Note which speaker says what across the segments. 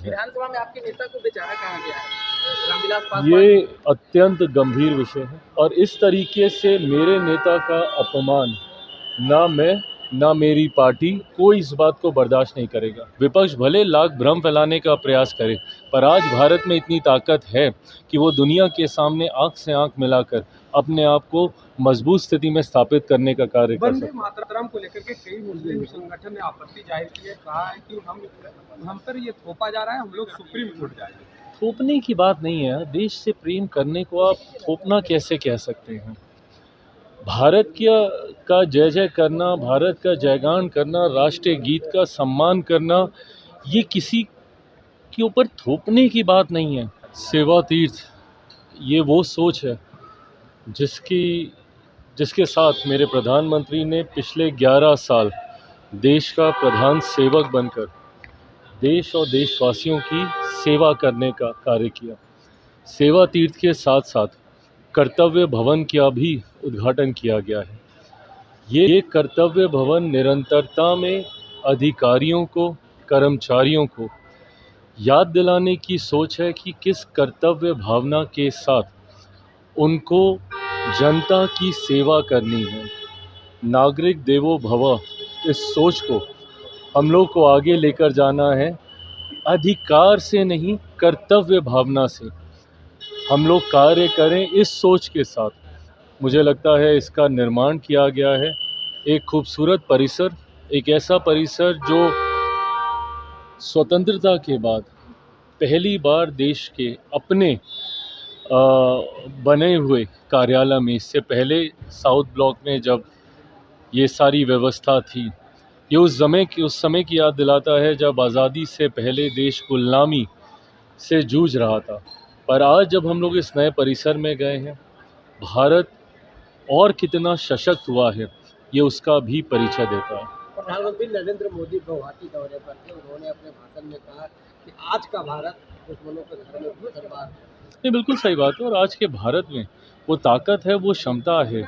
Speaker 1: है।
Speaker 2: विधानसभा में आपके नेता को बेचारा कहा गया है, रामविलास पासवान।
Speaker 1: ये अत्यंत गंभीर विषय है और इस तरीके से मेरे नेता का अपमान ना मैं ना मेरी पार्टी कोई इस बात को बर्दाश्त नहीं करेगा। विपक्ष भले लाख भ्रम फैलाने का प्रयास करे, पर आज भारत में इतनी ताकत है कि वो दुनिया के सामने आंख से आंख मिलाकर अपने आप को मजबूत स्थिति में स्थापित करने का कार्य कर सकते हैं।
Speaker 2: वंदे मातरम को लेकर के कई मुस्लिम संगठन ने आपत्ति जाहिर की है, कहा है कि हम पर ये थोपा जा रहा है, हम लोग सुप्रीम कोर्ट जाएंगे।
Speaker 1: थोपने की बात नहीं है। देश से प्रेम करने को आप थोपना कैसे कह सकते हैं? भारत का जय जय करना, भारत का जयगान करना, राष्ट्रीय गीत का सम्मान करना, ये किसी के ऊपर थोपने की बात नहीं है। सेवा तीर्थ ये वो सोच है जिसके साथ मेरे प्रधानमंत्री ने पिछले 11 साल देश का प्रधान सेवक बनकर देश और देशवासियों की सेवा करने का कार्य किया। सेवा तीर्थ के साथ साथ कर्तव्य भवन का भी उद्घाटन किया गया है। ये कर्तव्य भवन निरंतरता में अधिकारियों को, कर्मचारियों को याद दिलाने की सोच है कि किस कर्तव्य भावना के साथ उनको जनता की सेवा करनी है। नागरिक देवो भव, इस सोच को हम लोग को आगे लेकर जाना है। अधिकार से नहीं, कर्तव्य भावना से हम लोग कार्य करें, इस सोच के साथ मुझे लगता है इसका निर्माण किया गया है। एक खूबसूरत परिसर, एक ऐसा परिसर जो स्वतंत्रता के बाद पहली बार देश के अपने बने हुए कार्यालय में, इससे पहले साउथ ब्लॉक में जब ये सारी व्यवस्था थी, ये उस समय की याद दिलाता है जब आज़ादी से पहले देश गुलामी से जूझ रहा था। पर आज जब हम लोग इस नए परिसर में गए हैं, भारत और कितना सशक्त हुआ है, ये उसका भी परिचय देता है।
Speaker 2: प्रधानमंत्री नरेंद्र मोदी गुवाहाटी दौरे पर थे, उन्होंने अपने भाषण में कहा कि आज का भारत दुश्मनों के घर में घुसरवा है।
Speaker 1: ये बिल्कुल सही बात है और आज के भारत में वो ताकत है, वो क्षमता है।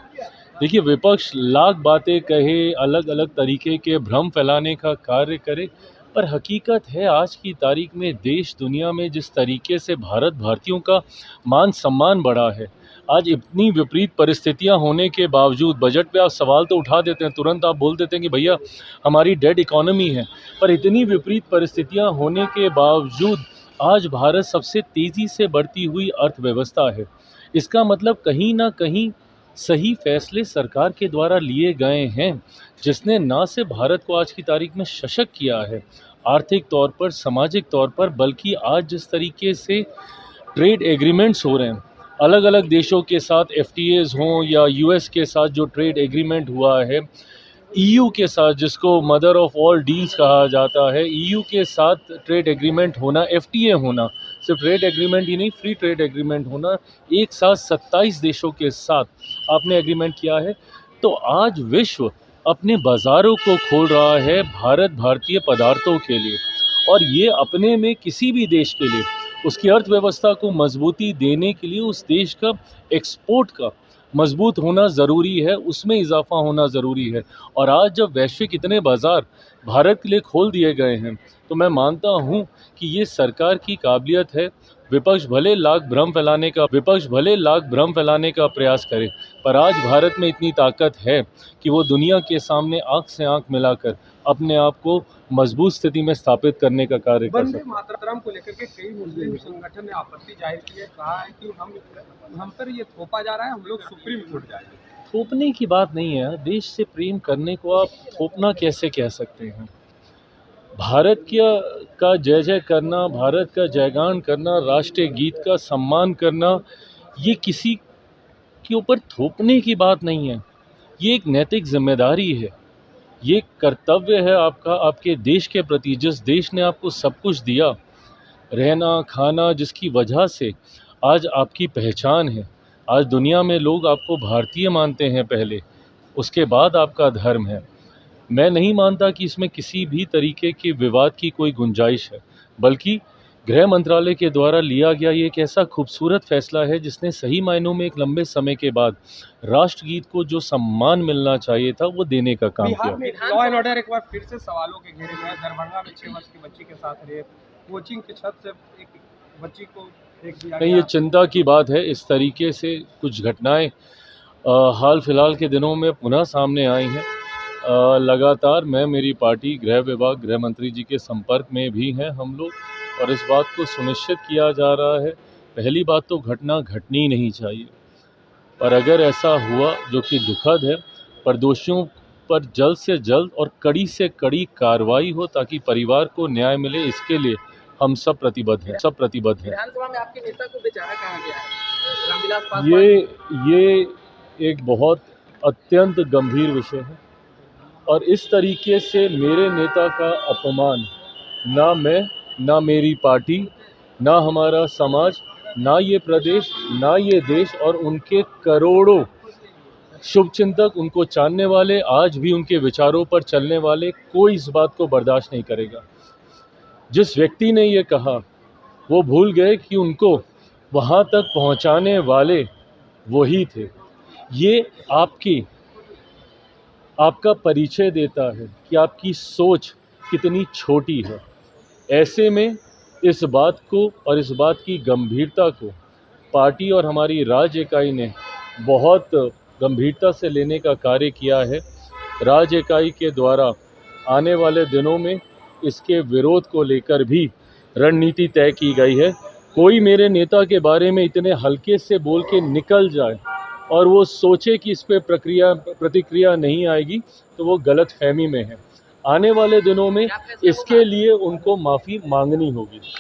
Speaker 1: देखिए, विपक्ष लाख बातें कहे, अलग अलग तरीके के भ्रम फैलाने का कार्य करे, पर हकीकत है आज की तारीख में देश दुनिया में जिस तरीके से भारतीयों का मान सम्मान बढ़ा है, आज इतनी विपरीत परिस्थितियां होने के बावजूद बजट पे आप सवाल तो उठा देते हैं, तुरंत आप बोल देते हैं कि भैया हमारी डेड इकोनॉमी है, पर इतनी विपरीत परिस्थितियां होने के बावजूद आज भारत सबसे तेज़ी से बढ़ती हुई अर्थव्यवस्था है। इसका मतलब कहीं ना कहीं सही फैसले सरकार के द्वारा लिए गए हैं, जिसने ना सिर्फ भारत को आज की तारीख में सशक्त किया है आर्थिक तौर पर, सामाजिक तौर पर, बल्कि आज जिस तरीके से ट्रेड एग्रीमेंट्स हो रहे हैं अलग अलग देशों के साथ, FTAs हों या US के साथ जो ट्रेड एग्रीमेंट हुआ है, EU के साथ जिसको मदर ऑफ ऑल डील्स कहा जाता है, EU के साथ ट्रेड एग्रीमेंट होना, FTA होना, सिर्फ ट्रेड एग्रीमेंट ही नहीं, फ्री ट्रेड एग्रीमेंट होना, एक साथ 27 देशों के साथ आपने एग्रीमेंट किया है। तो आज विश्व अपने बाज़ारों को खोल रहा है भारतीय पदार्थों के लिए, और ये अपने में किसी भी देश के लिए उसकी अर्थव्यवस्था को मजबूती देने के लिए उस देश का एक्सपोर्ट का मजबूत होना ज़रूरी है, उसमें इजाफा होना ज़रूरी है। और आज जब वैश्विक इतने बाज़ार भारत के लिए खोल दिए गए हैं, तो मैं मानता हूं कि ये सरकार की काबिलियत है। विपक्ष भले लाख भ्रम फैलाने का प्रयास करे, पर आज भारत में इतनी ताकत है कि वो दुनिया के सामने आंख से आंख मिलाकर अपने आप को मजबूत स्थिति में स्थापित करने का कार्य कर सकते हैं।
Speaker 2: वंदे मातरम को लेकर के कई मुस्लिम संगठन ने आपत्ति जाहिर की है, कहा है कि हम पर ये थोपा जा रहा है, हम लोग सुप्रीम कोर्ट जाएंगे।
Speaker 1: थोपने की बात नहीं है। देश से प्रेम करने को आप थोपना कैसे कह सकते हैं? भारत का जय जय करना, भारत का जयगान करना, राष्ट्रीय गीत का सम्मान करना, ये किसी के ऊपर थोपने की बात नहीं है। ये एक नैतिक जिम्मेदारी है, ये कर्तव्य है आपका, आपके देश के प्रति। जिस देश ने आपको सब कुछ दिया, रहना खाना, जिसकी वजह से आज आपकी पहचान है, आज दुनिया में लोग आपको भारतीय मानते हैं पहले, उसके बाद आपका धर्म है। मैं नहीं मानता कि इसमें किसी भी तरीके के विवाद की कोई गुंजाइश है, बल्कि गृह मंत्रालय के द्वारा लिया गया ये एक ऐसा खूबसूरत फैसला है जिसने सही मायनों में एक लंबे समय के बाद राष्ट्रगीत को जो सम्मान मिलना चाहिए था वो देने का काम किया।
Speaker 2: बिहार में लॉ एंड ऑर्डर एक बार फिर से सवालों के घेरे में है। दरभंगा में 6 वर्ष की बच्ची के साथ रेप, कोचिंग की छत से एक बच्ची को फेंक दिया
Speaker 1: नहीं, ये चिंता की बात है। इस तरीके से कुछ घटनाएं हाल फिलहाल के दिनों में पुनः सामने आई हैं। लगातार मैं, मेरी पार्टी, गृह विभाग, गृह मंत्री जी के संपर्क में भी हैं हम लोग, और इस बात को सुनिश्चित किया जा रहा है। पहली बात तो घटना घटनी नहीं चाहिए, पर अगर ऐसा हुआ जो कि दुखद है, पर दोषियों पर जल्द से जल्द और कड़ी से कड़ी कार्रवाई हो ताकि परिवार को न्याय मिले, इसके लिए हम सब प्रतिबद्ध हैं।
Speaker 2: विधानसभा में आपके नेता को बेचारा कहा गया है, रामविलास पासवान।
Speaker 1: ये एक बहुत अत्यंत गंभीर विषय है, और इस तरीके से मेरे नेता का अपमान ना मैं, ना मेरी पार्टी, ना हमारा समाज, ना ये प्रदेश, ना ये देश और उनके करोड़ों शुभचिंतक, उनको जानने वाले, आज भी उनके विचारों पर चलने वाले, कोई इस बात को बर्दाश्त नहीं करेगा। जिस व्यक्ति ने ये कहा, वो भूल गए कि उनको वहाँ तक पहुँचाने वाले वही थे। ये आपका परिचय देता है कि आपकी सोच कितनी छोटी है। ऐसे में इस बात को और इस बात की गंभीरता को पार्टी और हमारी राज्य इकाई ने बहुत गंभीरता से लेने का कार्य किया है। राज्य इकाई के द्वारा आने वाले दिनों में इसके विरोध को लेकर भी रणनीति तय की गई है। कोई मेरे नेता के बारे में इतने हल्के से बोल के निकल जाए और वो सोचे कि इस पे प्रतिक्रिया नहीं आएगी, तो वो गलतफहमी में है। आने वाले दिनों में इसके लिए उनको माफ़ी मांगनी होगी।